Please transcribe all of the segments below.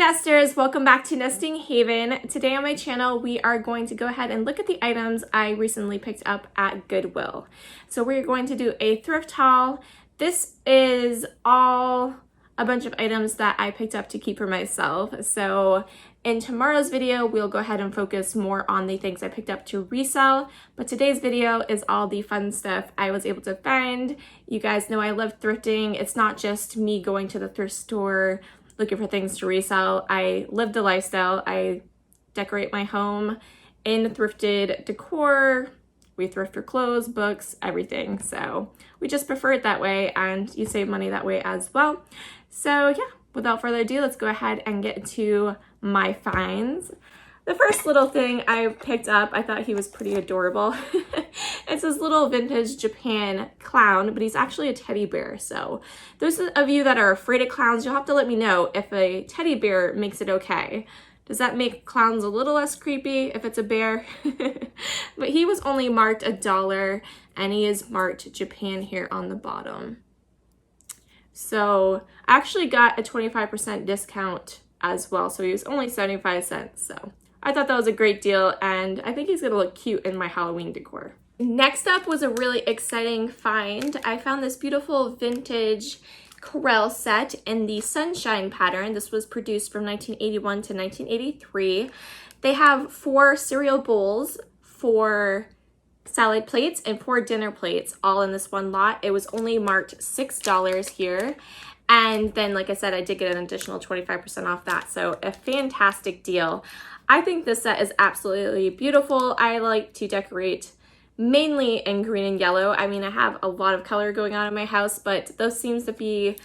nesters, welcome back to Nesting Haven. Today on my channel we are going to go ahead and look at the items I recently picked up at Goodwill. So we're going to do a thrift haul. This is all a bunch of items that I picked up to keep for myself. So in tomorrow's video we'll go ahead and focus more on the things I picked up to resell, but today's video is all the fun stuff I was able to find. You guys know I love thrifting. It's not just me going to the thrift store looking for things to resell. I live the lifestyle. I decorate my home in thrifted decor. We thrift for clothes, books, everything. So we just prefer it that way, and you save money that way as well. So yeah, without further ado, let's go ahead and get to my finds. The first little thing I picked up, I thought he was pretty adorable. It's this little vintage Japan clown, but he's actually a teddy bear. So those of you that are afraid of clowns, you'll have to let me know if a teddy bear makes it okay. Does that make clowns a little less creepy if it's a bear? But he was only marked $1, and he is marked Japan here on the bottom. So I actually got a 25% discount as well. So he was only 75 cents. So I thought that was a great deal, and I think he's gonna look cute in my Halloween decor. Next up was a really exciting find. I found this beautiful vintage Corelle set in the sunshine pattern. This was produced from 1981 to 1983. They have 4 cereal bowls, 4 salad plates, and 4 dinner plates, all in this one lot. It was only marked $6 here. And then, like I said, I did get an additional 25% off that. So a fantastic deal. I think this set is absolutely beautiful. I like to decorate mainly in green and yellow. I mean, I have a lot of color going on in my house, but those seems to be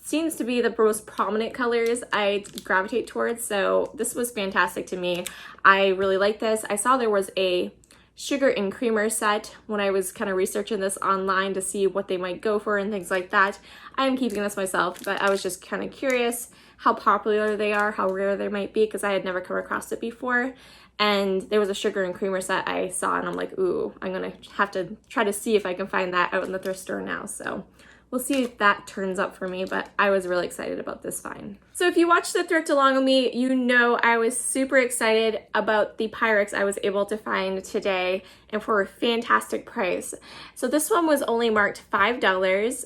the most prominent colors I gravitate towards. So this was fantastic to me. I really like this. I saw there was a sugar and creamer set when I was kind of researching this online to see what they might go for and things like that. I'm keeping this myself, but I was just kind of curious how popular they are, how rare they might be, because I had never come across it before. And there was a sugar and creamer set I saw, and I'm like, ooh, I'm gonna have to try to see if I can find that out in the thrift store now. So we'll see if that turns up for me, but I was really excited about this find. So if you watched the thrift along with me, you know I was super excited about the Pyrex I was able to find today, and for a fantastic price. So this one was only marked $5.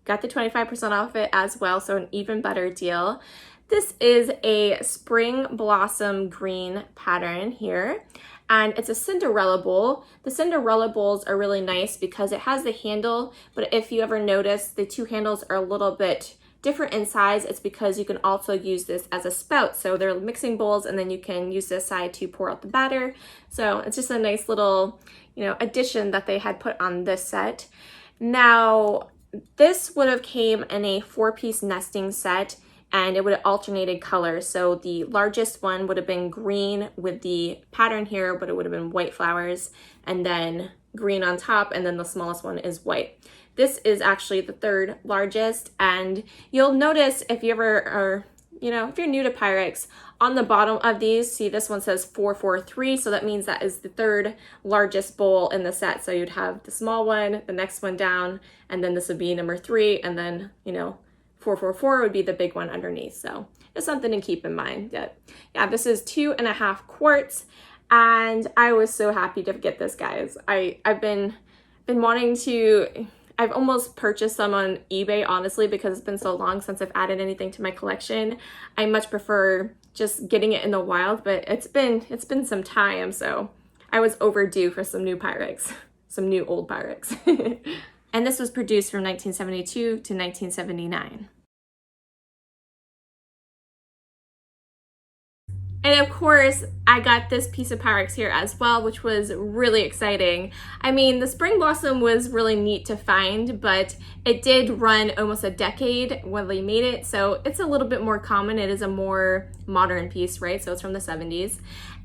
Got the 25% off it as well, so an even better deal. This is a spring blossom green pattern here, and it's a Cinderella bowl. The Cinderella bowls are really nice because it has the handle, but if you ever notice, the 2 handles are a little bit different in size. It's because you can also use this as a spout. So they're mixing bowls, and then you can use this side to pour out the batter. So it's just a nice little, addition that they had put on this set. Now, this would have came in a 4-piece nesting set, and it would have alternated colors. So the largest one would have been green with the pattern here, but it would have been white flowers, and then green on top, and then the smallest one is white. This is actually the 3rd largest, and you'll notice if you ever are, if you're new to Pyrex, on the bottom of these, see this one says 443, so that means that is the 3rd largest bowl in the set. So you'd have the small one, the next one down, and then this would be number 3, and then, 444 would be the big one underneath. So it's something to keep in mind. That, yeah, this is 2.5 quarts, and I was so happy to get this, guys. I've been wanting to. I've almost purchased some on eBay, honestly, because it's been so long since I've added anything to my collection. I much prefer just getting it in the wild, but it's been some time, so I was overdue for some new Pyrex, some new old Pyrex. And this was produced from 1972 to 1979. And of course, I got this piece of Pyrex here as well, which was really exciting. I mean, the spring blossom was really neat to find, but it did run almost a decade when they made it, so it's a little bit more common. It is a more modern piece, right? So it's from the 70s.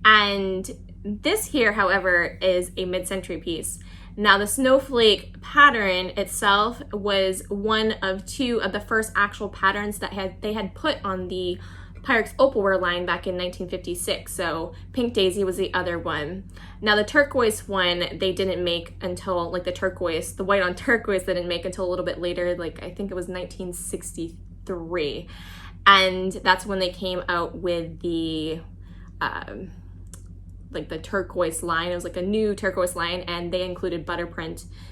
And this here, however, is a mid-century piece. Now, the snowflake pattern itself was one of 2 of the first actual patterns that they had put on the Pyrex Opalware line back in 1956. So Pink Daisy was the other one. Now the turquoise one they didn't make until, like the white on turquoise they didn't make until a little bit later, like I think it was 1963. And that's when they came out with the like the turquoise line. It was like a new turquoise line, and they included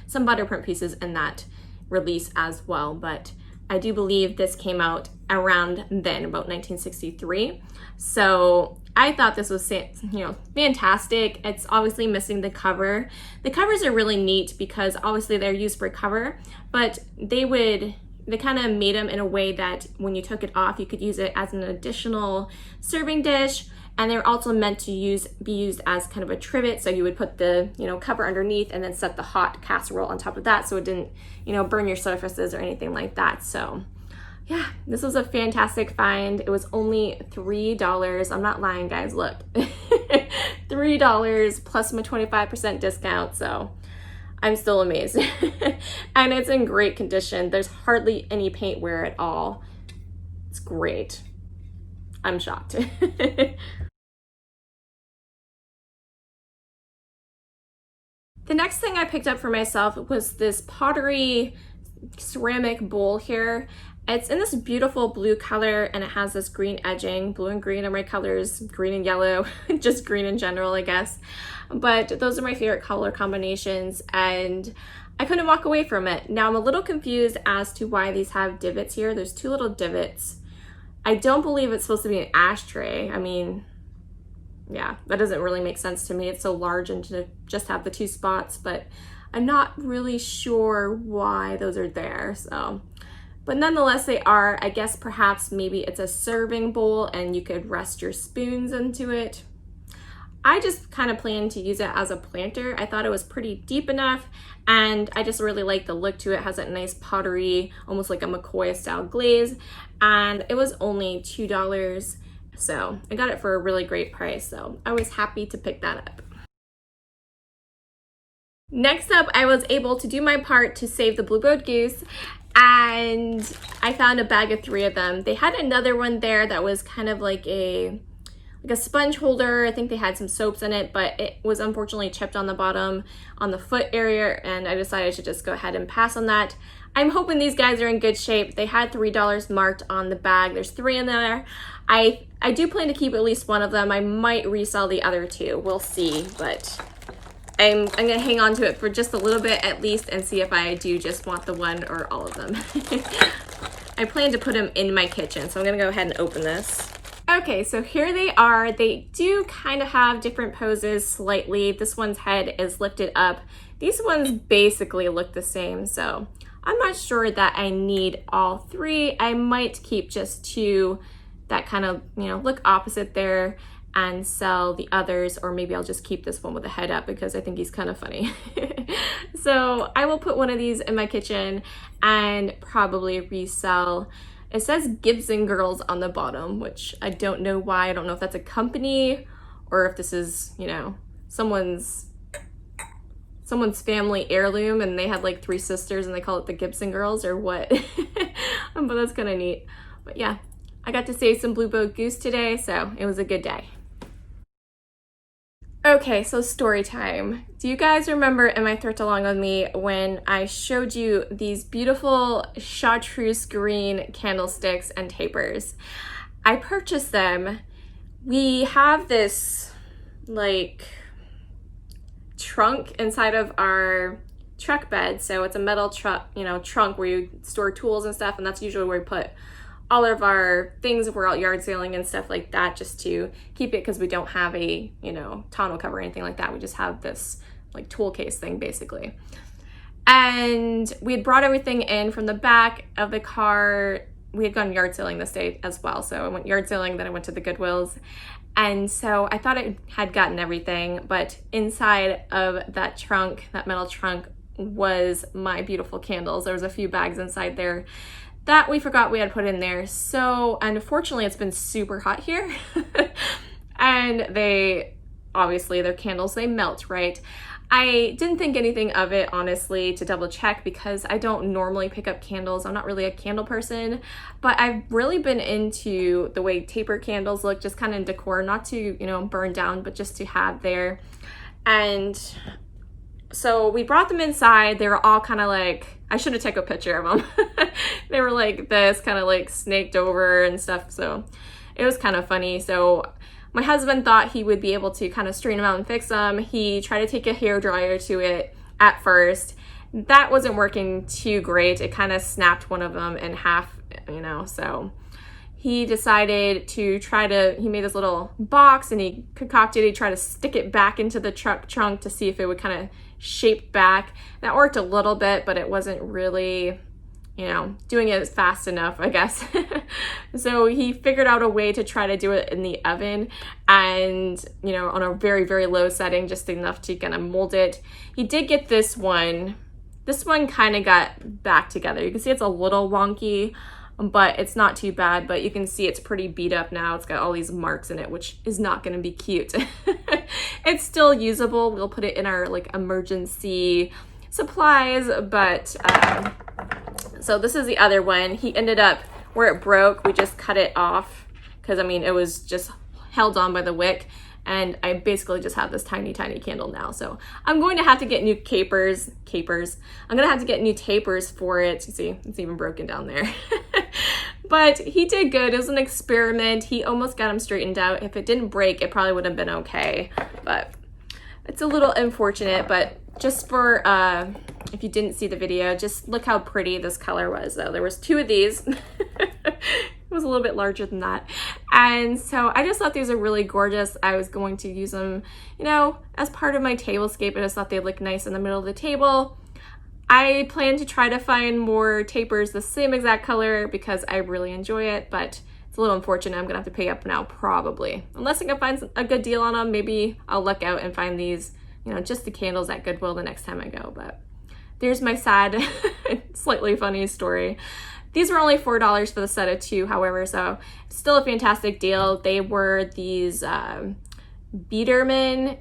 some butterprint pieces in that release as well. But I do believe this came out around then, about 1963. So I thought this was, fantastic. It's obviously missing the cover. The covers are really neat because obviously they're used for cover, but they kind of made them in a way that when you took it off, you could use it as an additional serving dish. And they're also meant to be used as kind of a trivet. So you would put the, cover underneath and then set the hot casserole on top of that so it didn't, burn your surfaces or anything like that. So yeah, this was a fantastic find. It was only $3. I'm not lying, guys, look. $3 plus my 25% discount. So I'm still amazed. And it's in great condition. There's hardly any paint wear at all. It's great. I'm shocked. The next thing I picked up for myself was this Pottery ceramic bowl here. It's in this beautiful blue color and it has this green edging. Blue and green are my colors, green and yellow, just green in general, I guess. But those are my favorite color combinations and I couldn't walk away from it. Now I'm a little confused as to why these have divots here. There's 2 little divots. I don't believe it's supposed to be an ashtray. I mean, yeah, that doesn't really make sense to me. It's so large and to just have the 2 spots, but I'm not really sure why those are there. So, but nonetheless, they are. I guess perhaps maybe it's a serving bowl and you could rest your spoons into it. I just kind of planned to use it as a planter. I thought it was pretty deep enough and I just really like the look to it. It has that nice pottery, almost like a McCoy style glaze, and it was only $2. So I got it for a really great price. So I was happy to pick that up. Next up, I was able to do my part to save the blue-billed goose, and I found a bag of 3 of them. They had another one there that was kind of like a sponge holder. I think they had some soaps in it, but it was unfortunately chipped on the bottom on the foot area, and I decided to just go ahead and pass on that. I'm hoping these guys are in good shape. They had $3 marked on the bag. There's 3 in there. I do plan to keep at least one of them. I might resell the other 2. We'll see, but I'm gonna hang on to it for just a little bit at least and see if I do just want the one or all of them. I plan to put them in my kitchen, so I'm gonna go ahead and open this. Okay, so here they are. They do kind of have different poses slightly. This one's head is lifted up. These ones basically look the same, so I'm not sure that I need all 3. I might keep just 2 that kind of, look opposite there and sell the others, or maybe I'll just keep this one with the head up because I think he's kind of funny. So I will put one of these in my kitchen and probably resell. It says Gibson Girls on the bottom, which I don't know why. I don't know if that's a company or if this is, someone's family heirloom and they had like 3 sisters and they call it the Gibson Girls or what. But that's kind of neat. But yeah, I got to save some blue-billed goose today, so it was a good day. Okay, so story time. Do you guys remember in my thrift along with me when I showed you these beautiful chartreuse green candlesticks and tapers? I purchased them. We have this like trunk inside of our truck bed, so it's a metal truck, trunk where you store tools and stuff, and that's usually where we put all of our things if we're out yard sailing and stuff like that, just to keep it, because we don't have a tonneau cover or anything like that. We just have this like tool case thing basically. And we had brought everything in from the back of the car. We had gone yard sailing this day as well, so I went yard sailing, then I went to the Goodwills, and so I thought I had gotten everything, but inside of that trunk, that metal trunk, was my beautiful candles. There was a few bags inside there that we forgot we had put in there. So unfortunately, it's been super hot here. And obviously their candles, they melt, right? I didn't think anything of it, honestly, to double check because I don't normally pick up candles. I'm not really a candle person, but I've really been into the way taper candles look, just kind of in decor, not to, burn down, but just to have there. And so we brought them inside. They were all kind of like, I should have taken a picture of them. They were like this, kind of like snaked over and stuff, so it was kind of funny. So my husband thought he would be able to kind of straighten them out and fix them. He tried to take a hair dryer to it at first. That wasn't working too great. It kind of snapped one of them in half, you know, so he decided to he made this little box and he concocted, he tried to stick it back into the truck trunk to see if it would kind of shape back. That worked a little bit, but it wasn't really, you know, doing it fast enough, I guess. So he figured out a way to try to do it in the oven and, you know, on a very, very low setting, just enough to kind of mold it. He did get this one. This one kind of got back together. You can see it's a little wonky, but it's not too bad. But you can see it's pretty beat up now. It's got all these marks in it, which is not going to be cute. It's still usable. We'll put it in our like emergency supplies, but so this is the other one. He ended up, where it broke, we just cut it off because I mean it was just held on by the wick, and I basically just have this tiny candle now. So I'm going to have to get new capers. I'm gonna have to get new tapers for it. You see, it's even broken down there. But he did good. It was an experiment. He almost got them straightened out. If it didn't break, it probably would have been okay, but it's a little unfortunate. But just for if you didn't see the video, just look how pretty this color was. Though there was 2 of these. It was a little bit larger than that, and so I just thought these are really gorgeous. I was going to use them, you know, as part of my tablescape. I just thought they'd look nice in the middle of the table. I plan to try to find more tapers the same exact color because I really enjoy it, but it's a little unfortunate. I'm gonna have to pay up now probably, unless I can find a good deal on them. Maybe I'll luck out and find these, you know, just the candles at Goodwill the next time I go. But there's my sad, slightly funny story. These were only $4 for the set of 2, however, so still a fantastic deal. They were these Biederman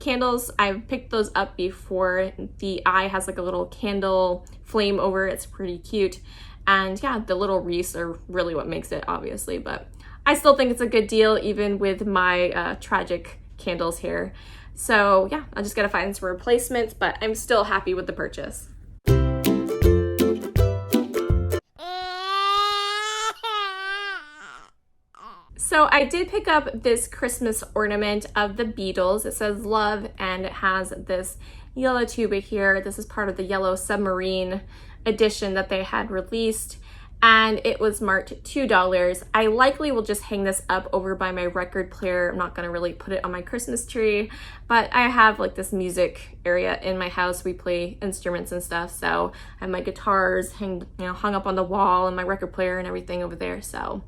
candles. I've picked those up before. The eye has like a little candle flame over it. It's pretty cute. And yeah, the little wreaths are really what makes it, obviously, but I still think it's a good deal even with my tragic candles here. So yeah, I just gotta find some replacements, but I'm still happy with the purchase. So I did pick up this Christmas ornament of the Beatles. It says love and it has this yellow tuba here. This is part of the Yellow Submarine edition that they had released, and it was marked $2. I likely will just hang this up over by my record player. I'm not gonna really put it on my Christmas tree, but I have like this music area in my house. We play instruments and stuff, so I have my guitars hung up on the wall and my record player and everything over there, so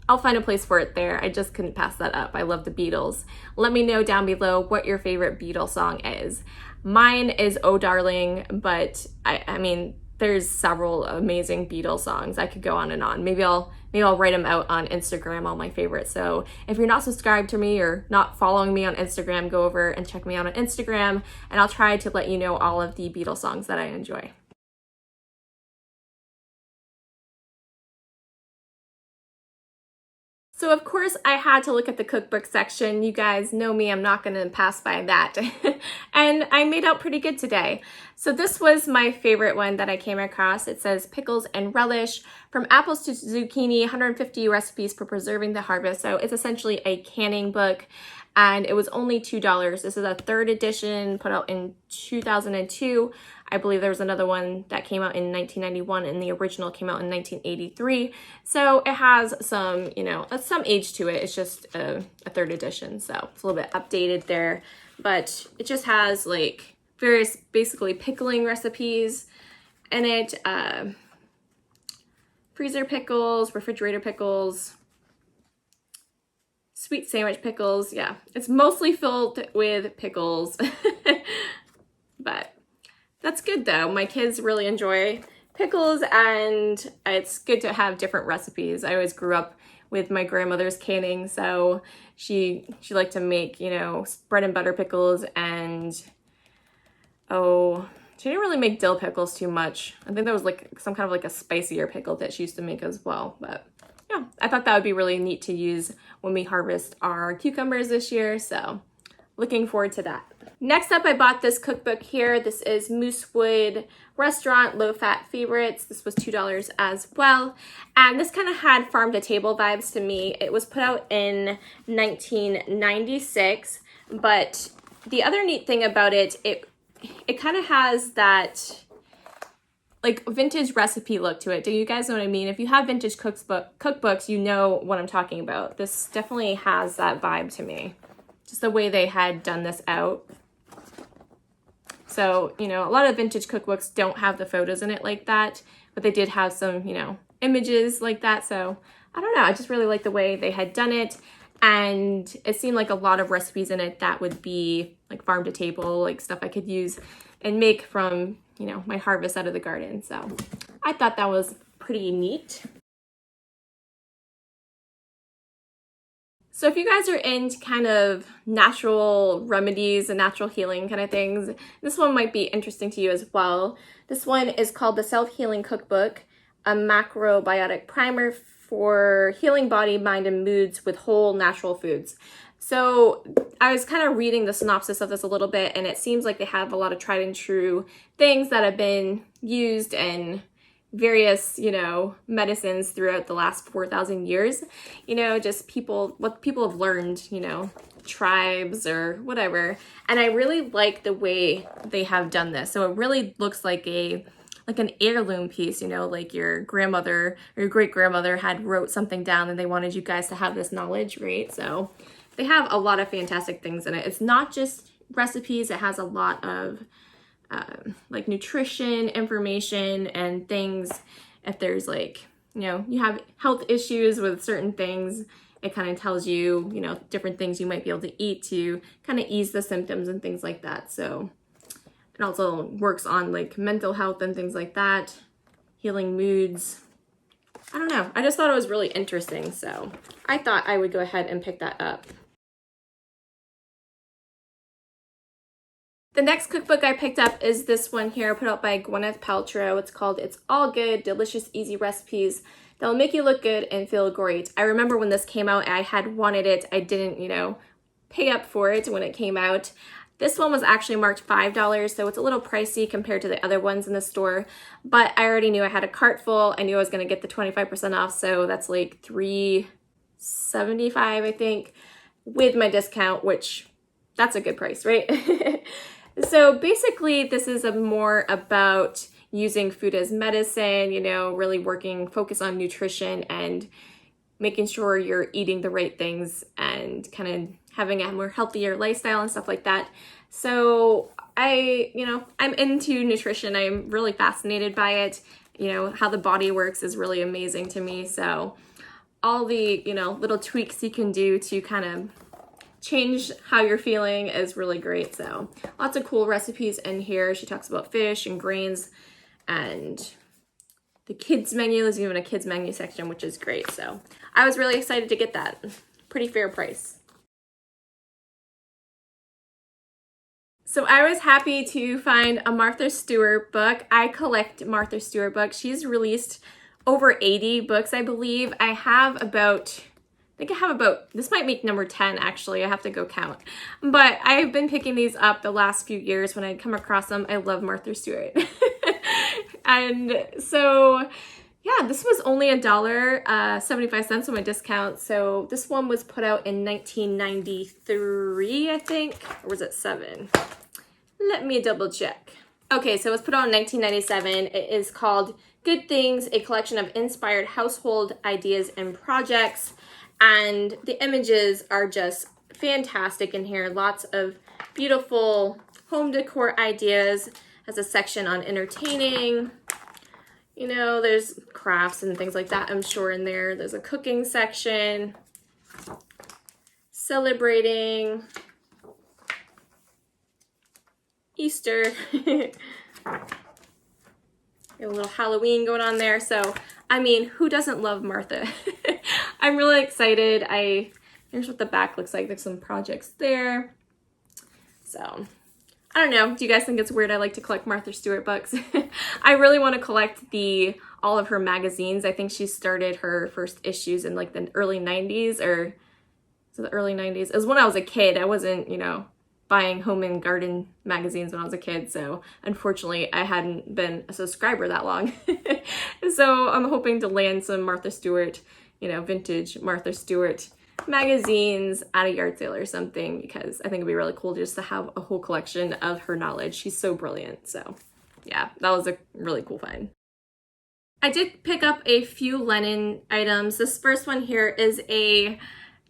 I'll find a place for it there. I just couldn't pass that up. I love the Beatles. Let me know down below what your favorite Beatles song is. Mine is Oh Darling, but I mean, there's several amazing Beatles songs. I could go on and on. Maybe I'll write them out on Instagram, all my favorites. So if you're not subscribed to me or not following me on Instagram, go over and check me out on Instagram, and I'll try to let you know all of the Beatles songs that I enjoy. So of course I had to look at the cookbook section. You guys know me, I'm not gonna pass by that. And I made out pretty good today. So this was my favorite one that I came across. It says pickles and relish, from apples to zucchini, 150 recipes for preserving the harvest. So it's essentially a canning book, and it was only $2. This is a 3rd edition, put out in 2002. I believe there was another one that came out in 1991, and the original came out in 1983. So it has some, some age to it. It's just a 3rd edition, so it's a little bit updated there. But it just has like various basically pickling recipes in it. Freezer pickles, refrigerator pickles, sweet sandwich pickles. Yeah, it's mostly filled with pickles. But that's good though. My kids really enjoy pickles, and it's good to have different recipes. I always grew up with my grandmother's canning, so she liked to make, bread and butter pickles, and she didn't really make dill pickles too much. I think there was like some kind of like a spicier pickle that she used to make as well. But yeah, I thought that would be really neat to use when we harvest our cucumbers this year, so looking forward to that. Next up, I bought this cookbook here. This is Moosewood Restaurant Low Fat Favorites. This was $2 as well. And this kind of had farm to table vibes to me. It was put out in 1996, but the other neat thing about it, it kind of has that like vintage recipe look to it. Do you guys know what I mean? If you have vintage cookbooks, you know what I'm talking about. This definitely has that vibe to me. Just the way they had done this out. So, you know, a lot of vintage cookbooks don't have the photos in it like that, but they did have some, you know, images like that. So I don't know, I just really like the way they had done it. And it seemed like a lot of recipes in it that would be like farm to table, like stuff I could use and make from, you know, my harvest out of the garden. So I thought that was pretty neat. So if you guys are into kind of natural remedies and natural healing kind of things, this one might be interesting to you as well. This one is called the Self-Healing Cookbook, a macrobiotic primer for healing body, mind, and moods with whole natural foods. So I was kind of reading the synopsis of this a little bit, and it seems like they have a lot of tried and true things that have been used in various, you know, medicines throughout the last 4,000 years, you know, just what people have learned, you know, tribes or whatever. And I really like the way they have done this. So it really looks like an heirloom piece, you know, like your grandmother or your great grandmother had wrote something down and they wanted you guys to have this knowledge, right? So they have a lot of fantastic things in it. It's not just recipes, it has a lot of like nutrition information and things. If there's like, you know, you have health issues with certain things, it kind of tells you, you know, different things you might be able to eat to kind of ease the symptoms and things like that. So it also works on like mental health and things like that, healing moods. I don't know. I just thought it was really interesting. So I thought I would go ahead and pick that up. The next cookbook I picked up is this one here, put out by Gwyneth Paltrow. It's called It's All Good, Delicious, Easy Recipes That'll Make You Look Good and Feel Great. I remember when this came out, I had wanted it. I didn't, you know, pay up for it when it came out. This one was actually marked $5, so it's a little pricey compared to the other ones in the store. But I already knew I had a cart full. I knew I was going to get the 25% off, so that's like $3.75, I think, with my discount, which that's a good price, right? So basically, this is more about using food as medicine, you know, really focus on nutrition and making sure you're eating the right things and kind of having a more healthier lifestyle and stuff like that. So I'm into nutrition. I'm really fascinated by it. You know, how the body works is really amazing to me. So all the, you know, little tweaks you can do to kind of change how you're feeling is really great. So lots of cool recipes in here. She talks about fish and grains, and the kids menu. There's even a kids menu section, which is great. So I was really excited to get that. Pretty fair price. So I was happy to find a Martha Stewart book. I collect Martha Stewart books. She's released over 80 books, I believe. I have about, this might make number 10 actually, I have to go count. But I've been picking these up the last few years when I come across them. I love Martha Stewart. And so, yeah, this was only $1.75 on my discount. So this one was put out in 1993, I think, or was it 7? Let me double check. Okay, so it was put out in 1997. It is called Good Things, a collection of inspired household ideas and projects. And the images are just fantastic in here. Lots of beautiful home decor ideas. Has a section on entertaining. You know, there's crafts and things like that, I'm sure, in there. There's a cooking section. Celebrating Easter. A little Halloween going on there. So, I mean, who doesn't love Martha? I'm really excited. Here's what the back looks like. There's some projects there. So, I don't know. Do you guys think it's weird I like to collect Martha Stewart books? I really want to collect all of her magazines. I think she started her first issues in like the early 90s, or so the early 90s. It was when I was a kid. I wasn't, you know, buying home and garden magazines when I was a kid, so unfortunately I hadn't been a subscriber that long. So I'm hoping to land some Martha Stewart, you know, vintage Martha Stewart magazines at a yard sale or something, because I think it'd be really cool just to have a whole collection of her knowledge. She's so brilliant. So yeah, that was a really cool find. I did pick up a few linen items. This first one here is a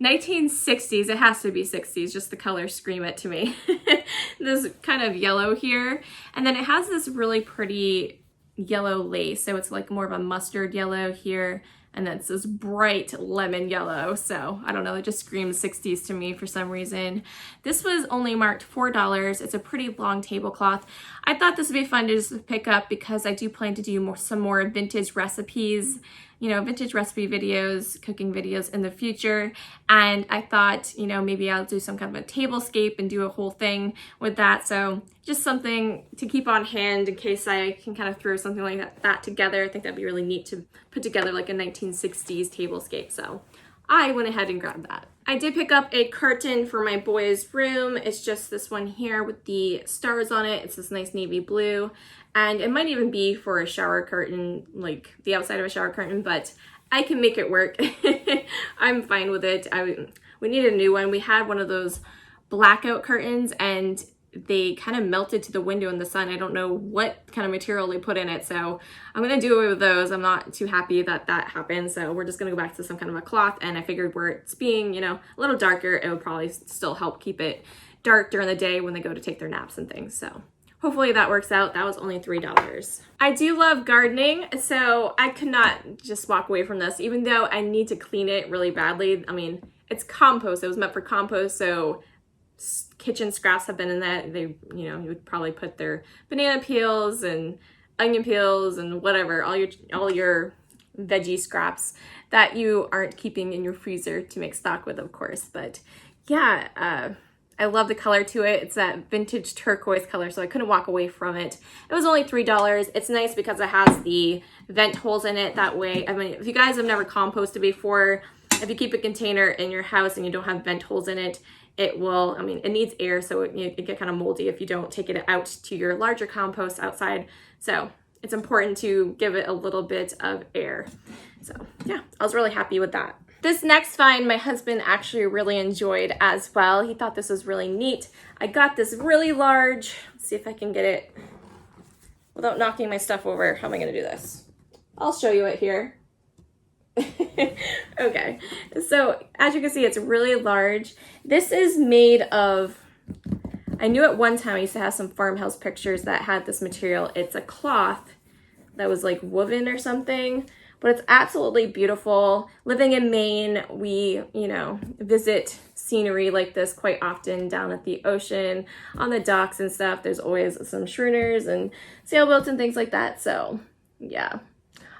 1960s, it has to be 60s, just the colors scream it to me. This kind of yellow here, and then it has this really pretty yellow lace, so it's like more of a mustard yellow here, and then it's this bright lemon yellow. So I don't know, it just screams 60s to me for some reason. This was only marked $4. It's a pretty long tablecloth. I thought this would be fun to just pick up because I do plan to do some more vintage recipes, you know, vintage recipe videos, cooking videos in the future. And I thought, you know, maybe I'll do some kind of a tablescape and do a whole thing with that. So just something to keep on hand in case I can kind of throw something like that together. I think that'd be really neat to put together like a 1960s tablescape. So I went ahead and grabbed that. I did pick up a curtain for my boys' room. It's just this one here with the stars on it. It's this nice navy blue. And it might even be for a shower curtain, like the outside of a shower curtain, but I can make it work. I'm fine with it. We need a new one. We had one of those blackout curtains and they kind of melted to the window in the sun. I don't know what kind of material they put in it, so I'm gonna do away with those. I'm not too happy that that happened, so we're just gonna go back to some kind of a cloth, and I figured where it's being, you know, a little darker, it would probably still help keep it dark during the day when they go to take their naps and things, so hopefully that works out. That was only $3. I do love gardening, so I could not just walk away from this, even though I need to clean it really badly. I mean, it's compost. It was meant for compost, so kitchen scraps have been in that. They, you know, you would probably put their banana peels and onion peels and whatever, all your veggie scraps that you aren't keeping in your freezer to make stock with, of course. But yeah, I love the color to it. It's that vintage turquoise color, so I couldn't walk away from it. It was only $3. It's nice because it has the vent holes in it. That way, I mean, if you guys have never composted before, if you keep a container in your house and you don't have vent holes in it, it will, I mean, it needs air, so it get kind of moldy if you don't take it out to your larger compost outside. So it's important to give it a little bit of air. So yeah, I was really happy with that. This next find my husband actually really enjoyed as well. He thought this was really neat. I got this really large, let's see if I can get it without knocking my stuff over. How am I gonna do this? I'll show you it here. Okay, so as you can see, it's really large. This is made of, I knew at one time I used to have some farmhouse pictures that had this material. It's a cloth that was like woven or something, but it's absolutely beautiful. Living in Maine, we, you know, visit scenery like this quite often down at the ocean, on the docks and stuff. There's always some schooners and sailboats and things like that. So yeah,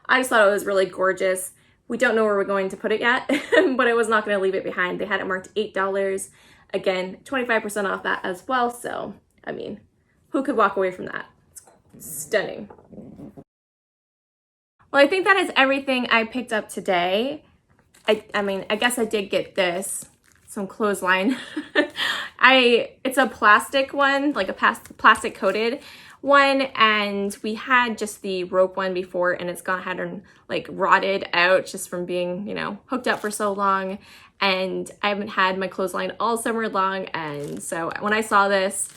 I just thought it was really gorgeous. We don't know where we're going to put it yet, but I was not going to leave it behind. They had it marked $8. Again, 25% off that as well. So, I mean, who could walk away from that? It's stunning. Well, I think that is everything I picked up today. I mean, I guess I did get this, some clothesline. It's a plastic one, like a plastic coated one, and we had just the rope one before, and it's gone ahead and like rotted out just from being, you know, hooked up for so long. And I haven't had my clothesline all summer long, and so when I saw this,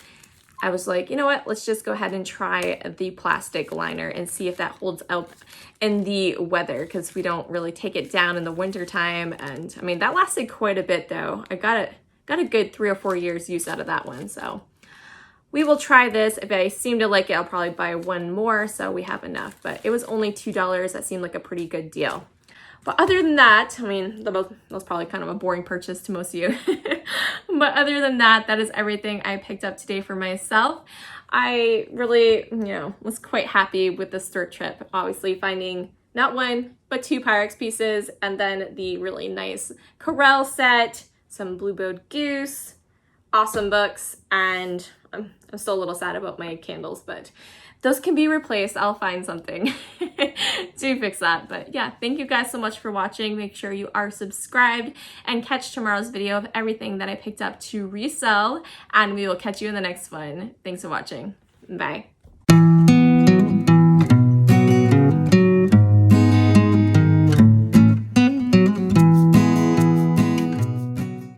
I was like, you know what, let's just go ahead and try the plastic liner and see if that holds up in the weather, because we don't really take it down in the winter time. And I mean, that lasted quite a bit though. I got a good 3 or 4 years use out of that one. So we will try this. If I seem to like it, I'll probably buy one more so we have enough. But it was only $2. That seemed like a pretty good deal. But other than that, I mean, that was probably kind of a boring purchase to most of you. But other than that, that is everything I picked up today for myself. I really, you know, was quite happy with this thrift trip. Obviously finding not one, but 2 Pyrex pieces, and then the really nice Corelle set, some blue-billed goose, awesome books, and I'm still a little sad about my candles, but those can be replaced. I'll find something to fix that. But yeah, thank you guys so much for watching. Make sure you are subscribed and catch tomorrow's video of everything that I picked up to resell. And we will catch you in the next one. Thanks for watching. Bye.